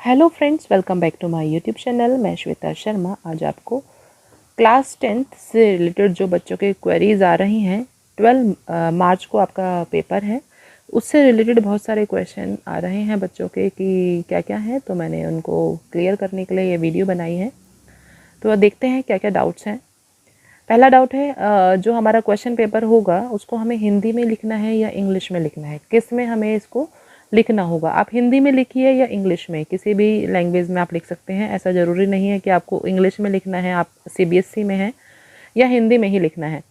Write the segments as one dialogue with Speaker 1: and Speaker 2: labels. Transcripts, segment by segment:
Speaker 1: Hello friends, welcome back to my YouTube channel. मैं श्वेता शर्मा आज आपको क्लास 10th से रिलेटेड जो बच्चों के क्वेरीज आ रही हैं, 12 मार्च को आपका पेपर है, उससे रिलेटेड बहुत सारे क्वेश्चन आ रहे हैं बच्चों के कि क्या क्या है। तो मैंने उनको क्लियर करने के लिए ये वीडियो बनाई है। तो अब देखते हैं क्या क्या डाउट्स हैं। पहला डाउट है, जो हमारा क्वेश्चन पेपर होगा उसको हमें हिंदी में लिखना है या इंग्लिश में लिखना है, किस में हमें इसको लिखना होगा। आप हिंदी में लिखिए या इंग्लिश में, किसी भी लैंग्वेज में आप लिख सकते हैं। ऐसा ज़रूरी नहीं है कि आपको इंग्लिश में लिखना है, आप सीबीएसई में हैं या हिंदी में ही लिखना है।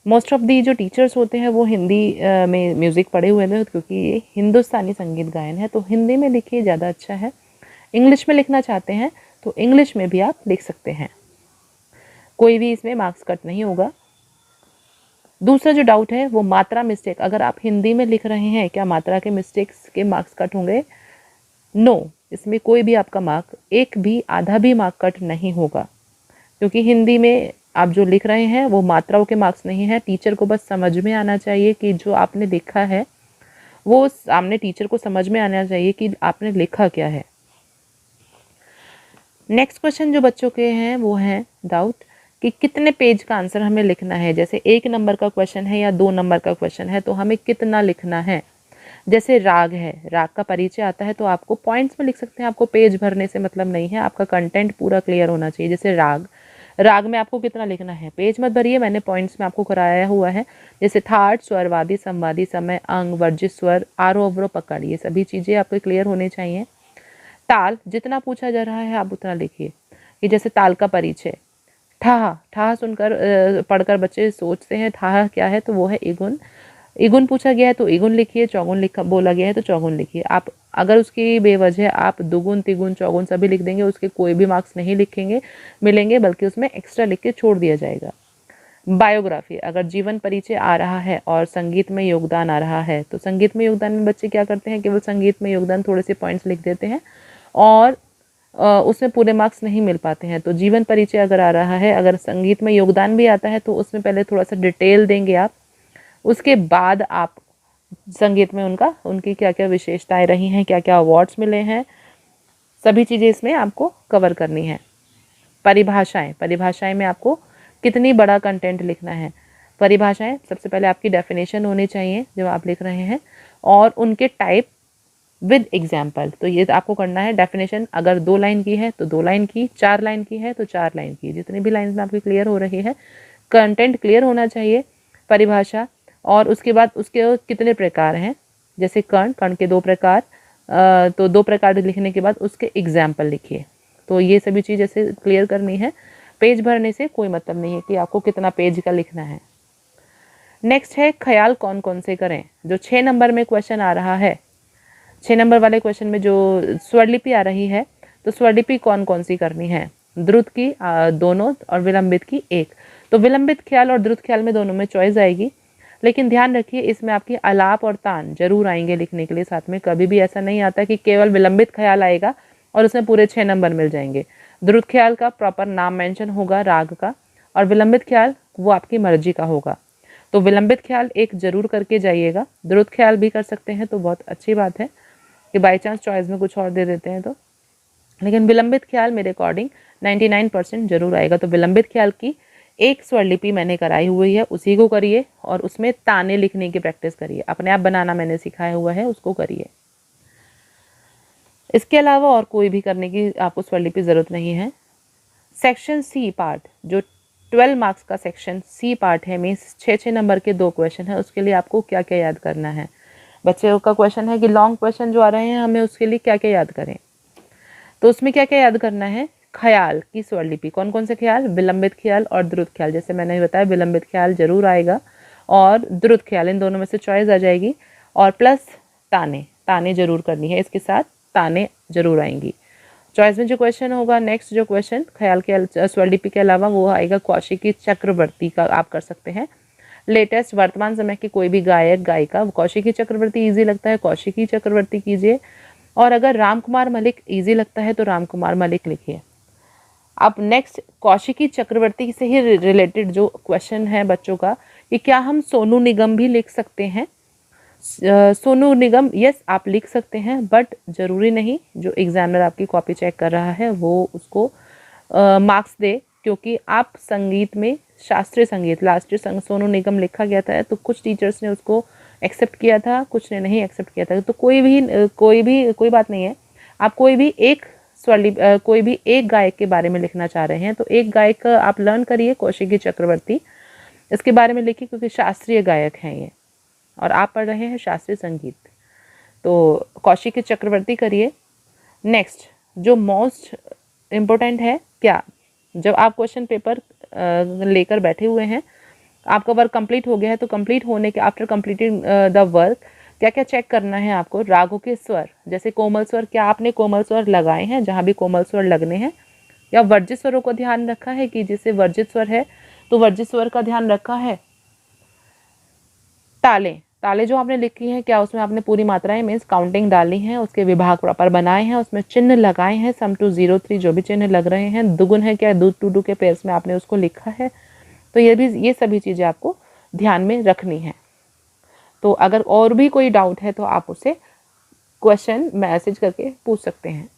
Speaker 1: मोस्ट ऑफ दी जो टीचर्स होते हैं वो हिंदी में म्यूज़िक पढ़े हुए हैं, क्योंकि ये हिंदुस्तानी संगीत गायन है, तो हिंदी में लिखिए, ज़्यादा अच्छा है। इंग्लिश में लिखना चाहते हैं तो इंग्लिश में भी आप लिख सकते हैं, कोई भी इसमें मार्क्स कट नहीं होगा। दूसरा जो डाउट है वो मात्रा मिस्टेक, अगर आप हिंदी में लिख रहे हैं क्या मात्रा के मिस्टेक्स के मार्क्स कट होंगे? नो, इसमें कोई भी आपका मार्क, एक भी आधा भी मार्क कट नहीं होगा, क्योंकि हिंदी में आप जो लिख रहे हैं वो मात्राओं के मार्क्स नहीं है। टीचर को बस समझ में आना चाहिए कि जो आपने लिखा है वो सामने टीचर को समझ में आना चाहिए कि आपने लिखा क्या है। नेक्स्ट क्वेश्चन जो बच्चों के हैं वो है डाउट कि कितने पेज का आंसर हमें लिखना है। जैसे 1 नंबर का क्वेश्चन है या 2 नंबर का क्वेश्चन है तो हमें कितना लिखना है। जैसे राग है, राग का परिचय आता है तो आपको पॉइंट्स में लिख सकते हैं, आपको पेज भरने से मतलब नहीं है, आपका कंटेंट पूरा क्लियर होना चाहिए। जैसे राग, राग में आपको कितना लिखना है, पेज मत भरिए, मैंने पॉइंट्स में आपको कराया हुआ है। जैसे थाट, स्वरवादी, संवादी, समय, अंग, वर्जित स्वर, आरोह अवरोह, पकड़, ये सभी चीज़ें आपको क्लियर होनी चाहिए। ताल, जितना पूछा जा रहा है आप उतना लिखिए। कि जैसे ताल का परिचय, ठाह, ठाह सुनकर पढ़कर बच्चे सोचते हैं ठाह क्या है, तो वो है इगुन। इगुन पूछा गया है तो इगुन लिखिए, चौगुन लिखा बोला गया है तो चौगुन लिखिए। आप अगर उसकी बेवजह आप दुगुन, तिगुन, चौगुन सभी लिख देंगे, उसके कोई भी मार्क्स नहीं लिखेंगे मिलेंगे, बल्कि उसमें एक्स्ट्रा लिख के छोड़ दिया जाएगा। बायोग्राफी, अगर जीवन परिचय आ रहा है और संगीत में योगदान आ रहा है तो संगीत में योगदान में बच्चे क्या करते हैं, केवल संगीत में योगदान थोड़े से पॉइंट्स लिख देते हैं और उसमें पूरे मार्क्स नहीं मिल पाते हैं। तो जीवन परिचय अगर आ रहा है, अगर संगीत में योगदान भी आता है तो उसमें पहले थोड़ा सा डिटेल देंगे आप, उसके बाद आप संगीत में उनकी क्या क्या विशेषताएं रही हैं, क्या क्या अवार्ड्स मिले हैं, सभी चीज़ें इसमें आपको कवर करनी है। परिभाषाएं, परिभाषाएं में आपको कितनी बड़ा कंटेंट लिखना है। परिभाषाएं सबसे पहले आपकी डेफिनेशन होनी चाहिए जब आप लिख रहे हैं, और उनके टाइप विद एग्जाम्पल। तो ये आपको करना है। डेफिनेशन अगर 2 लाइन की है तो 2 लाइन की, 4 लाइन की है तो 4 लाइन की, जितनी भी लाइन में आपकी क्लियर हो रही है, कंटेंट क्लियर होना चाहिए। परिभाषा, और उसके बाद उसके कितने प्रकार हैं, जैसे कर्ण, कर्ण के 2 प्रकार, तो 2 प्रकार लिखने के बाद उसके एग्जाम्पल लिखिए। तो ये सभी चीज़ जैसे क्लियर करनी है। पेज भरने से कोई मतलब नहीं है कि आपको कितना पेज का लिखना है। नेक्स्ट है ख्याल कौन कौन से करें। जो 6 नंबर में क्वेश्चन आ रहा है, 6 नंबर वाले क्वेश्चन में जो स्वरलिपि आ रही है, तो स्वरलिपि कौन कौन सी करनी है? द्रुत की 2 और विलंबित की 1। तो विलंबित ख्याल और द्रुत ख्याल में दोनों में चॉइस आएगी, लेकिन ध्यान रखिए इसमें आपकी आलाप और तान जरूर आएंगे लिखने के लिए साथ में। कभी भी ऐसा नहीं आता कि केवल विलंबित ख्याल आएगा और उसमें पूरे 6 नंबर मिल जाएंगे। द्रुत ख्याल का प्रॉपर नाम मेंशन होगा राग का, और विलंबित ख्याल वो आपकी मर्जी का होगा। तो विलंबित ख्याल एक जरूर करके जाइएगा। द्रुत ख्याल भी कर सकते हैं तो बहुत अच्छी बात है कि बाई चांस चॉइस में कुछ और दे देते हैं तो, लेकिन विलंबित ख्याल मेरे अकॉर्डिंग 99% जरूर आएगा। तो विलंबित ख्याल की 1 स्वरलिपि मैंने कराई हुई है, उसी को करिए और उसमें ताने लिखने की प्रैक्टिस करिए। अपने आप बनाना मैंने सिखाया हुआ है, उसको करिए। इसके अलावा और कोई भी करने की आपको स्वरलिपि ज़रूरत नहीं है। सेक्शन सी पार्ट, जो 12 मार्क्स का सेक्शन सी पार्ट है, मीन्स 6 नंबर के 2 क्वेश्चन है, उसके लिए आपको क्या क्या याद करना है। बच्चे का क्वेश्चन है कि लॉन्ग क्वेश्चन जो आ रहे हैं हमें उसके लिए क्या क्या याद करें। तो उसमें क्या क्या याद करना है, ख्याल की स्वरलिपि, कौन कौन से ख्याल, विलंबित ख्याल और द्रुत ख्याल। जैसे मैंने बताया विलंबित ख्याल जरूर आएगा और द्रुत ख्याल, इन दोनों में से चॉइस आ जाएगी। और प्लस ताने, ताने जरूर करनी है, इसके साथ ताने जरूर आएंगी। चॉइस में जो क्वेश्चन होगा, नेक्स्ट जो क्वेश्चन ख्याल के स्वरलिपि के अलावा वो आएगा कौशिकी चक्रवर्ती का, आप कर सकते हैं। लेटेस्ट वर्तमान समय के कोई भी गायक गायिका, कौशिकी चक्रवर्ती इजी लगता है कौशिकी चक्रवर्ती कीजिए, और अगर राम कुमार मलिक इजी लगता है तो राम कुमार मलिक लिखिए। अब नेक्स्ट कौशिकी चक्रवर्ती से ही रिलेटेड जो क्वेश्चन है बच्चों का, कि क्या हम सोनू निगम भी लिख सकते हैं। सोनू निगम, यस आप लिख सकते हैं, बट ज़रूरी नहीं जो एग्जामिनर आपकी कॉपी चेक कर रहा है वो उसको मार्क्स दे, क्योंकि आप संगीत में शास्त्रीय संगीत लास्ट ईयर सोनू निगम लिखा गया था, तो कुछ टीचर्स ने उसको एक्सेप्ट किया था, कुछ ने नहीं एक्सेप्ट किया था। तो कोई बात नहीं है। आप कोई भी एक गायक के बारे में लिखना चाह रहे हैं तो एक गायक आप लर्न करिए, कौशिकी चक्रवर्ती, इसके बारे में लिखिए क्योंकि शास्त्रीय गायक हैं ये और आप पढ़ रहे हैं शास्त्रीय संगीत, तो कौशिकी चक्रवर्ती करिए। नेक्स्ट जो मोस्ट इम्पोर्टेंट है, क्या जब आप क्वेश्चन पेपर लेकर बैठे हुए हैं, आपका वर्क कंप्लीट हो गया है, तो कंप्लीट होने के आफ्टर कंप्लीटिंग द वर्क क्या क्या चेक करना है आपको? रागों के स्वर, जैसे कोमल स्वर, क्या आपने कोमल स्वर लगाए हैं जहाँ भी कोमल स्वर लगने हैं, या वर्जित स्वरों को ध्यान रखा है कि जिससे वर्जित स्वर है तो वर्जित स्वर का ध्यान रखा है। ताले जो आपने लिखी है, क्या उसमें आपने पूरी मात्राएं मीन्स काउंटिंग डाली है, उसके विभाग प्रॉपर बनाए हैं, उसमें चिन्ह लगाए हैं, सम 2 0 3 जो भी चिन्ह लग रहे हैं, दुगुन है क्या, 2 2 के पेयर्स में आपने उसको लिखा है। तो ये सभी चीज़ें आपको ध्यान में रखनी है। तो अगर और भी कोई डाउट है तो आप उसे क्वेश्चन मैसेज करके पूछ सकते हैं।